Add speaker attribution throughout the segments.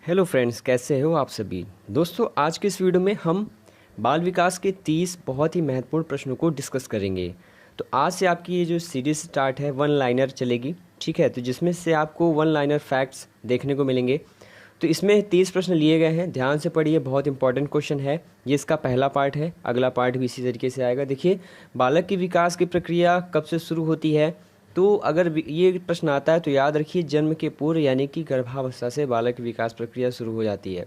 Speaker 1: Hello friends, कैसे हो आप सभी। दोस्तों, आज के इस वीडियो में हम बाल विकास के 30 बहुत ही महत्वपूर्ण प्रश्नों को डिस्कस करेंगे। तो आज से आपकी ये जो सीरीज स्टार्ट है, वन लाइनर चलेगी, ठीक है। तो जिसमें से आपको वन लाइनर फैक्ट्स देखने को मिलेंगे। तो इसमें 30 प्रश्न लिए गए हैं, ध्यान से पढ़िए, बहुत इंपॉर्टेंट क्वेश्चन है। ये इसका पहला पार्ट है, अगला पार्ट भी इसी तरीके से आएगा। देखिए, बालक की विकास की प्रक्रिया कब से शुरू होती है। तो अगर ये प्रश्न आता है तो याद रखिए, जन्म के पूर्व यानी कि गर्भावस्था से बालक की विकास प्रक्रिया शुरू हो जाती है।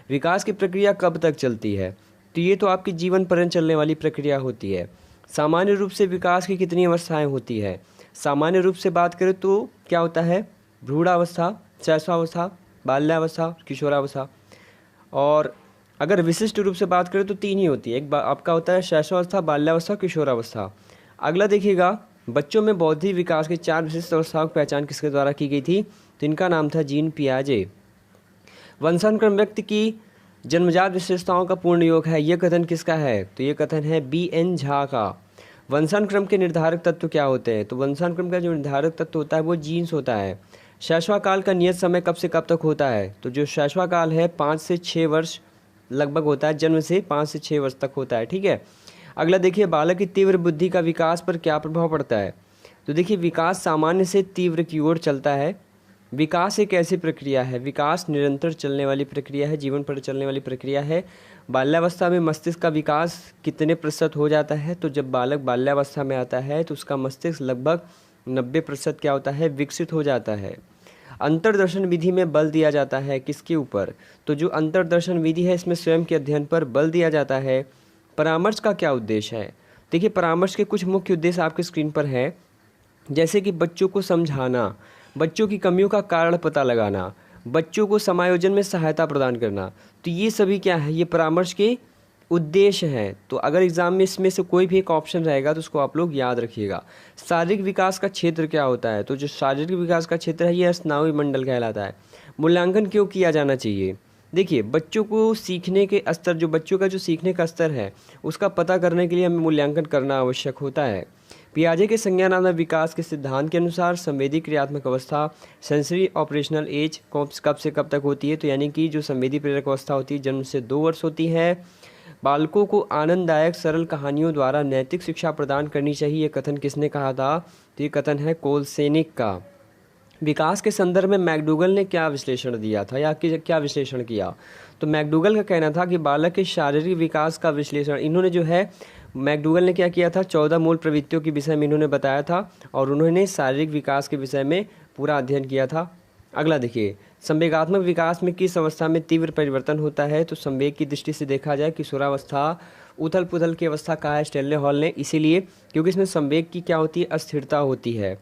Speaker 1: विकास की प्रक्रिया कब तक चलती है, तो ये तो आपकी जीवन पर्यंत चलने वाली प्रक्रिया होती है। सामान्य रूप से विकास की कितनी अवस्थाएं होती है। सामान्य रूप से बात करें तो क्या होता है, भ्रूणावस्था, शैशवावस्था, बाल्यावस्था, किशोरावस्था। और अगर विशिष्ट रूप से बात करें तो तीन ही होती है, एक आपका होता है शैशवावस्था, बाल्यावस्था, किशोरावस्था। अगला देखिएगा, बच्चों में बौद्धिक विकास की 4 विशिष्ट अवस्थाओं की पहचान किसके द्वारा की गई थी, तो इनका नाम था जीन पियाजे। वंशानुक्रम व्यक्ति की जन्मजात विशेषताओं का पूर्ण योग है, यह कथन किसका है, तो ये कथन है बी.एन. झा का। वंशानुक्रम के निर्धारक तत्व क्या होते हैं, तो वंशानुक्रम का जो निर्धारक तत्व होता है वो जीन्स होता है। शैशवाकाल का नियत समय कब से कब तक होता है, तो जो शैशवाकाल है 5 से 6 वर्ष लगभग होता है, जन्म से 5 से 6 वर्ष तक होता है, ठीक है। अगला देखिए, बालक की तीव्र बुद्धि का विकास पर क्या प्रभाव पड़ता है, तो देखिए, विकास सामान्य से तीव्र की ओर चलता है। विकास एक ऐसी प्रक्रिया है, विकास निरंतर चलने वाली प्रक्रिया है, जीवन पर चलने वाली प्रक्रिया है। बाल्यावस्था में मस्तिष्क का विकास कितने प्रतिशत हो जाता है, तो जब बालक बाल्यावस्था में आता है तो उसका मस्तिष्क लगभग 90% क्या होता है, विकसित हो जाता है। अंतर्दर्शन विधि में बल दिया जाता है किसके ऊपर, तो जो अंतर्दर्शन विधि है इसमें स्वयं के अध्ययन पर बल दिया जाता है। परामर्श का क्या उद्देश्य है, देखिए, परामर्श के कुछ मुख्य उद्देश्य आपके स्क्रीन पर है, जैसे कि बच्चों को समझाना, बच्चों की कमियों का कारण पता लगाना, बच्चों को समायोजन में सहायता प्रदान करना। तो ये सभी क्या है, ये परामर्श के उद्देश्य हैं। तो अगर एग्जाम में इसमें से कोई भी एक ऑप्शन रहेगा तो उसको आप लोग याद रखिएगा। शारीरिक विकास का क्षेत्र क्या होता है, तो जो शारीरिक विकास का क्षेत्र है ये स्नायु मंडल कहलाता है। मूल्यांकन क्यों किया जाना चाहिए, देखिए, बच्चों को सीखने के स्तर, जो बच्चों का जो सीखने का स्तर है उसका पता करने के लिए हमें मूल्यांकन करना आवश्यक होता है। पियाजे के संज्ञानात्मक विकास के सिद्धांत के अनुसार संवेदी क्रियात्मक अवस्था सेंसरी ऑपरेशनल एज कब से कब तक होती है, तो यानी कि जो संवेदी प्रेरक अवस्था होती है जन्म से 2 वर्ष होती है। बालकों को आनंददायक सरल कहानियों द्वारा नैतिक शिक्षा प्रदान करनी चाहिए, ये कथन किसने कहा था, तो ये कथन है कोलसेनिक का। विकास के संदर्भ में मैकडूगल ने क्या विश्लेषण दिया था या क्या विश्लेषण किया, तो मैकडूगल का कहना था कि बालक के शारीरिक विकास का विश्लेषण, इन्होंने जो है मैकडूगल ने क्या किया था, 14 मूल प्रवृत्तियों के विषय में इन्होंने बताया था और उन्होंने शारीरिक विकास के विषय में पूरा अध्ययन किया था। अगला देखिए, संवेगात्मक विकास में किस अवस्था में तीव्र परिवर्तन होता है, तो संवेग की दृष्टि से देखा जाए किशोरावस्था उथल पुथल की अवस्था कहा है स्टेनले हॉल ने, इसीलिए क्योंकि इसमें संवेग की क्या होती है, अस्थिरता होती है।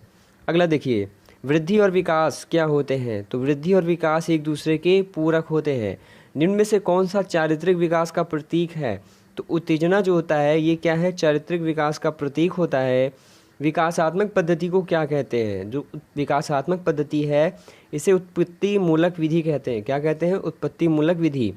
Speaker 1: अगला देखिए, वृद्धि और विकास क्या होते हैं, तो वृद्धि और विकास एक दूसरे के पूरक होते हैं। निम्न में से कौन सा चारित्रिक विकास का प्रतीक है, तो उत्तेजना जो होता है ये क्या है, चारित्रिक विकास का प्रतीक होता है। विकासात्मक पद्धति को क्या कहते हैं, जो विकासात्मक पद्धति है इसे उत्पत्ति मूलक विधि कहते हैं, क्या कहते हैं, उत्पत्ति मूलक विधि।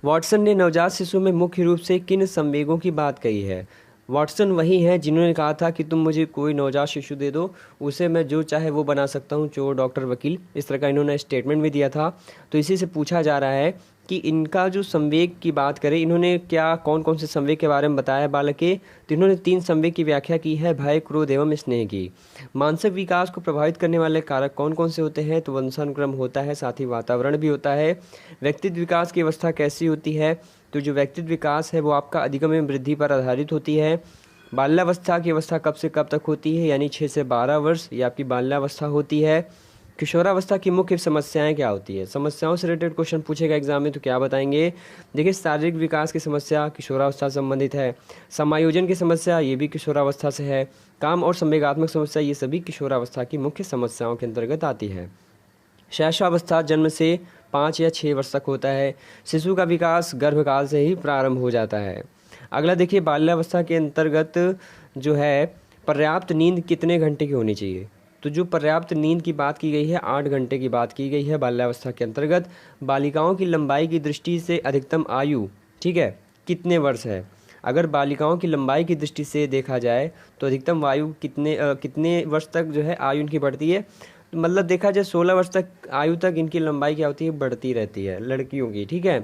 Speaker 1: वॉटसन ने नवजात शिशु में मुख्य रूप से किन संवेगों की बात कही है, वॉटसन वही हैं जिन्होंने कहा था कि तुम मुझे कोई नवजात शिशु दे दो, उसे मैं जो चाहे वो बना सकता हूँ, चोर डॉक्टर वकील, इस तरह का इन्होंने स्टेटमेंट भी दिया था। तो इसी से पूछा जा रहा है कि इनका जो संवेग की बात करें, इन्होंने क्या कौन कौन से संवेग के बारे में बताया बालक के, तो इन्होंने 3 संवेग की व्याख्या की है, भय, क्रोध एवं स्नेह की। मानसिक विकास को प्रभावित करने वाले कारक कौन कौन से होते हैं, तो वंशानुक्रम होता है, साथ ही वातावरण भी होता है। व्यक्तित्व विकास की अवस्था कैसी होती है, तो जो व्यक्तित्व विकास है वो आपका अधिगम एवं वृद्धि पर आधारित होती है। बाल्यावस्था की अवस्था कब से कब तक होती है, यानी 6 से 12 वर्ष, ये आपकी बाल्यावस्था होती है। किशोरावस्था की मुख्य समस्याएं क्या होती है, समस्याओं से रिलेटेड क्वेश्चन पूछेगा एग्जाम में तो क्या बताएंगे, देखिए, शारीरिक विकास की समस्या किशोरावस्था से संबंधित है, समायोजन की समस्या ये भी किशोरावस्था से है, काम और संवेगात्मक समस्या ये सभी किशोरावस्था की मुख्य समस्याओं के अंतर्गत आती है। शैशवावस्था जन्म से 5 या 6 वर्ष तक होता है। शिशु का विकास गर्भकाल से ही प्रारंभ हो जाता है। अगला देखिए, बाल्यावस्था के अंतर्गत जो है पर्याप्त नींद कितने घंटे की होनी चाहिए, तो जो पर्याप्त नींद की बात की गई है 8 घंटे की बात की गई है बाल्यावस्था के अंतर्गत। बालिकाओं की लंबाई की दृष्टि से अधिकतम आयु, ठीक है, कितने वर्ष है, अगर बालिकाओं की लंबाई की दृष्टि से देखा जाए तो अधिकतम कितने वर्ष तक जो है आयु उनकी बढ़ती है, मतलब देखा जाए 16 वर्ष तक आयु तक इनकी लंबाई क्या होती है, बढ़ती रहती है लड़कियों की, ठीक है।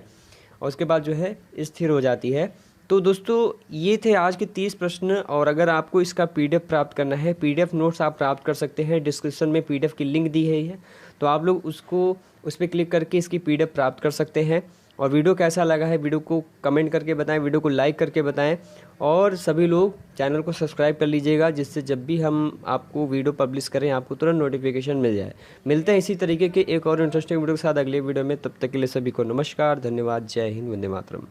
Speaker 1: और उसके बाद जो है स्थिर हो जाती है। तो दोस्तों ये थे आज के 30 प्रश्न। और अगर आपको इसका पीडीएफ प्राप्त करना है, पीडीएफ नोट्स आप प्राप्त कर सकते हैं, डिस्क्रिप्शन में पीडीएफ की लिंक दी है, तो आप लोग उस पर क्लिक करके इसकी पीडीएफ प्राप्त कर सकते हैं। और वीडियो कैसा लगा है, वीडियो को कमेंट करके बताएं, वीडियो को लाइक करके बताएं, और सभी लोग चैनल को सब्सक्राइब कर लीजिएगा, जिससे जब भी हम आपको वीडियो पब्लिश करें आपको तुरंत नोटिफिकेशन मिल जाए। मिलते हैं इसी तरीके के एक और इंटरेस्टिंग वीडियो के साथ अगले वीडियो में। तब तक के लिए सभी को नमस्कार, धन्यवाद, जय हिंद, वंदे मातरम।